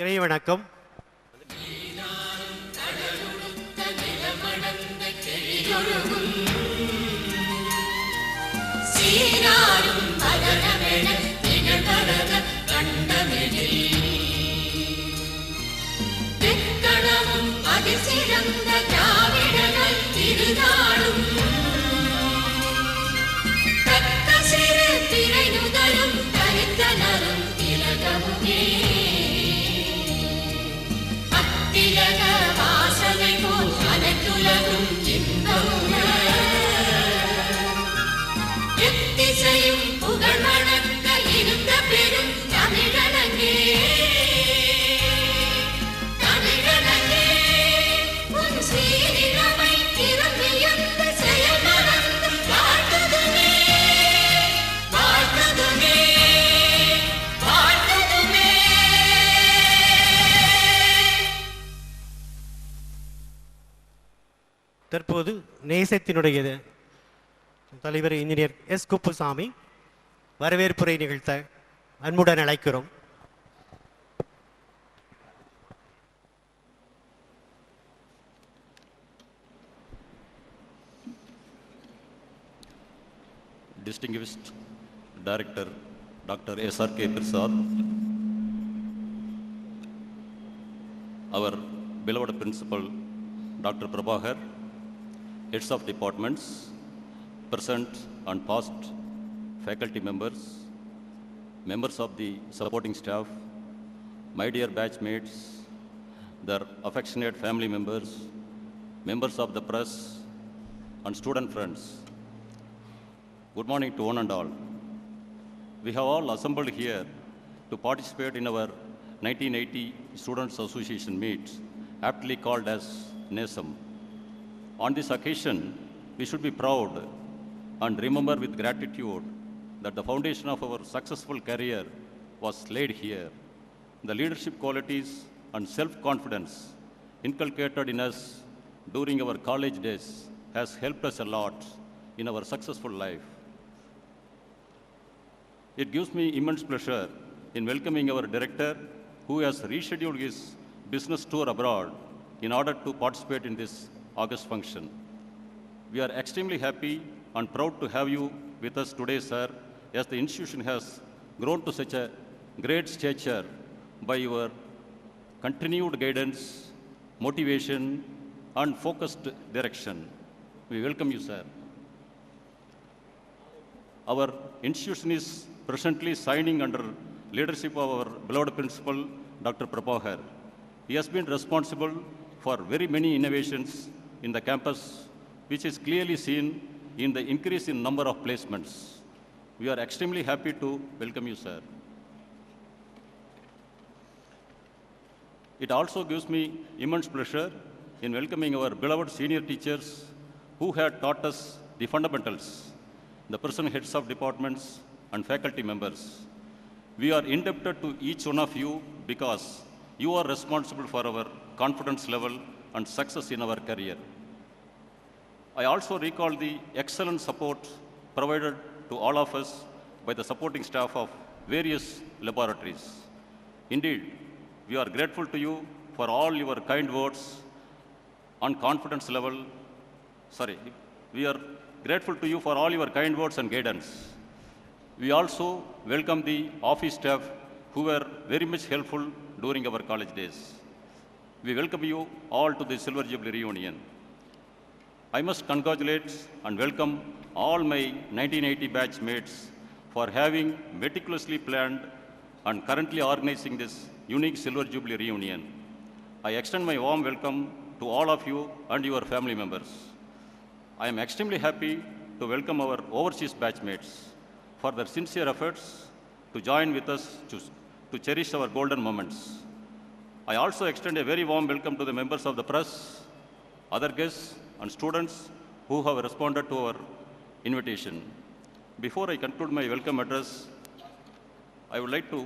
இறை வணக்கம். தற்போது நேசத்தினுடைய தலைவர் இன்ஜினியர் எஸ் குப்புசாமி வரவேற்புரை நிகழ்த்த அன்புடன் அழைக்கிறோம். Distinguished Director Dr. S.R.K. Prasad, our beloved Principal Dr. Prabhakar, heads of departments, present and past faculty members, members of the supporting staff, my dear batchmates, their affectionate family members, members of the press, and student friends. Good morning to one and all. We have all assembled here to participate in our 1980 Students Association meet, aptly called as NASM. On this occasion, we should be proud and remember with gratitude that the foundation of our successful career was laid here. The leadership qualities and self-confidence inculcated in us during our college days has helped us a lot in our successful life. It gives me immense pleasure in welcoming our director who has rescheduled his business tour abroad in order to participate in this August function. We are extremely happy and proud to have you with us today, sir, as the institution has grown to such a great stature by your continued guidance, motivation, and focused direction. We welcome you, sir. Our institution is presently signing under leadership of our beloved principal, Dr. Prabhakar. He has been responsible for very many innovations in the campus, which is clearly seen in the increase in number of placements. We are extremely happy to welcome you, sir. It also gives me immense pleasure in welcoming our beloved senior teachers who had taught us the fundamentals, the present heads of departments and faculty members. We are indebted to each one of you because you are responsible for our confidence level and success in our career. I also recall the excellent support provided to all of us by the supporting staff of various laboratories. Indeed, we are grateful to you for all your kind words and confidence level. We are grateful to you for all your kind words and guidance. We also welcome the office staff who were very much helpful during our college days. We welcome you all to the Silver Jubilee reunion. I must congratulate and welcome all my 1980 batch mates for having meticulously planned and currently organizing this unique Silver Jubilee reunion. I extend my warm welcome to all of you and your family members. I am extremely happy to welcome our overseas batchmates for their sincere efforts to join with us to cherish our golden moments. I also extend a very warm welcome to the members of the press, other guests, and students who have responded to our invitation. Before I conclude my welcome address, I would like to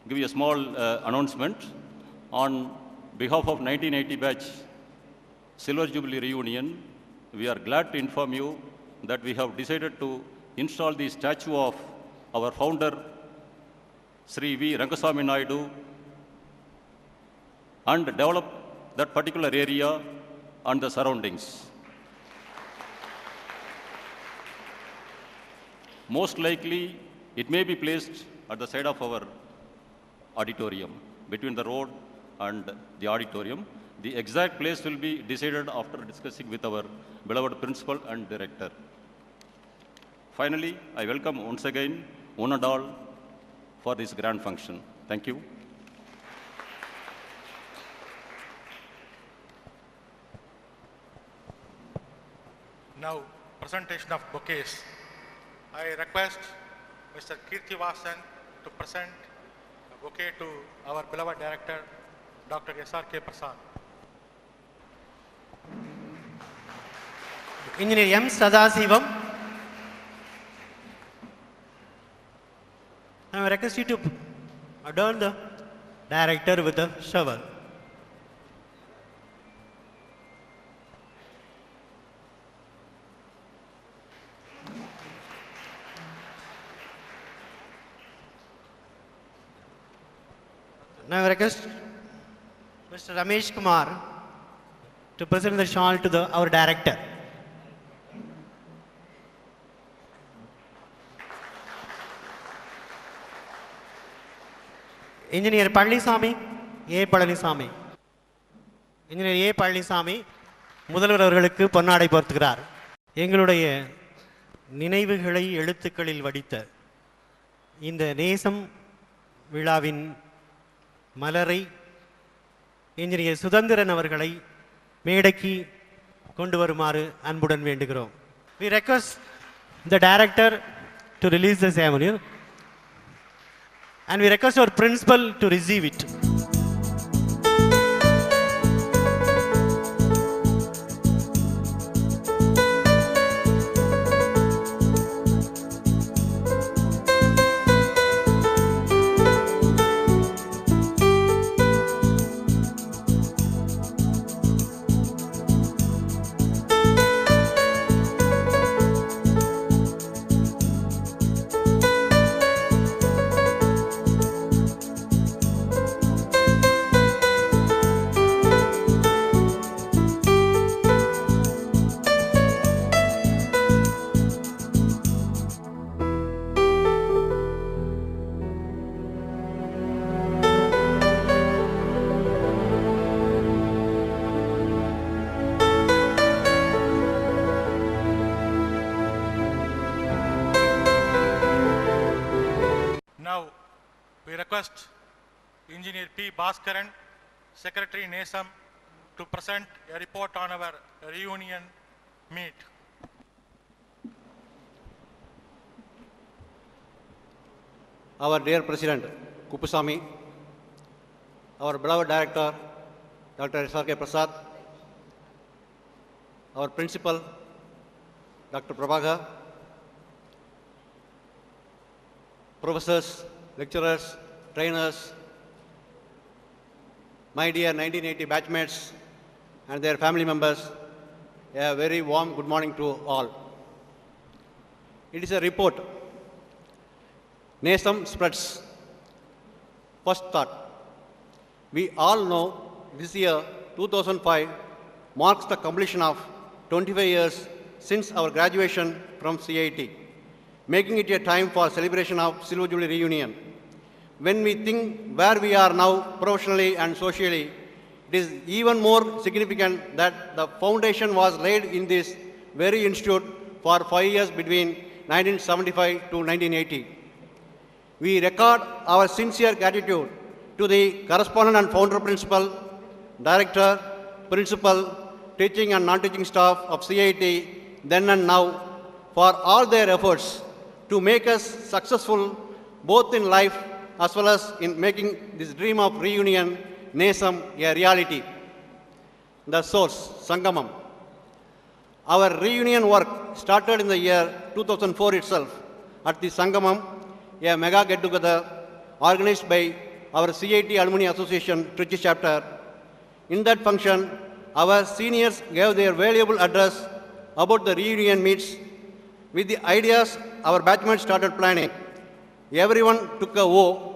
give you a small announcement. On behalf of 1980 batch Silver Jubilee reunion, we are glad to inform you that we have decided to install the statue of our founder, Sri V. Rangaswamy Naidu, and develop that particular area and the surroundings. Most likely, it may be placed at the side of our auditorium, between the road and the auditorium. The exact place will be decided after discussing with our beloved principal and director. Finally, I welcome once again one and all for this grand function. Thank you. Now, presentation of bouquets. I request Mr. Kirti Vasan to present a bouquet to our beloved director, Dr. S.R.K. Prasad. Engineer M. Sadasivam. I request you to adorn the director with a shovel. Now I request Mr. Ramesh Kumar to present the shawl to our director. Engineer Palisamy, A. Palanisamy. Engineer A. Palanisamy, முதல்வர் அவர்களுக்கு பொன்னாடை போர்த்துகிறார். எங்களுடைய நினைவுகளை எழுத்துக்களில் வடித்த இந்த நேசம் விழாவின் மலரை இன்ஜினியர் சுதந்திரன் அவர்களை மேடைக்கு கொண்டு வருமாறு அன்புடன் வேண்டுகிறோம். We request the director to release the ceremony and we request our principal to receive it. Now, we request Engineer P. Bhaskaran, Secretary NESAM, to present a report on our reunion meet. Our dear President Kuppusamy, our beloved Director Dr. S.R.K. Prasad, our Principal Dr. Prabhakar, professors, lecturers, trainers, my dear 1980 batchmates and their family members, a very warm good morning to all. It is a report. NESAM spreads. First thought. We all know this year, 2005, marks the completion of 25 years since our graduation from CIT, making it a time for celebration of Silver Jubilee reunion. When we think where we are now professionally and socially, it is even more significant that the foundation was laid in this very institute for 5 years between 1975 to 1980. We record our sincere gratitude to the correspondent and founder principal, director, principal, teaching and non-teaching staff of CIT then and now for all their efforts to make us successful both in life as well as in making this dream of reunion, NESAM, a reality. The source, Sangamam. Our reunion work started in the year 2004 itself at the Sangamam, a mega get-together organized by our CIT Alumni Association Trichy chapter. In that function, our seniors gave their valuable address about the reunion meets. With the ideas, our batchmates started planning. Everyone took a vow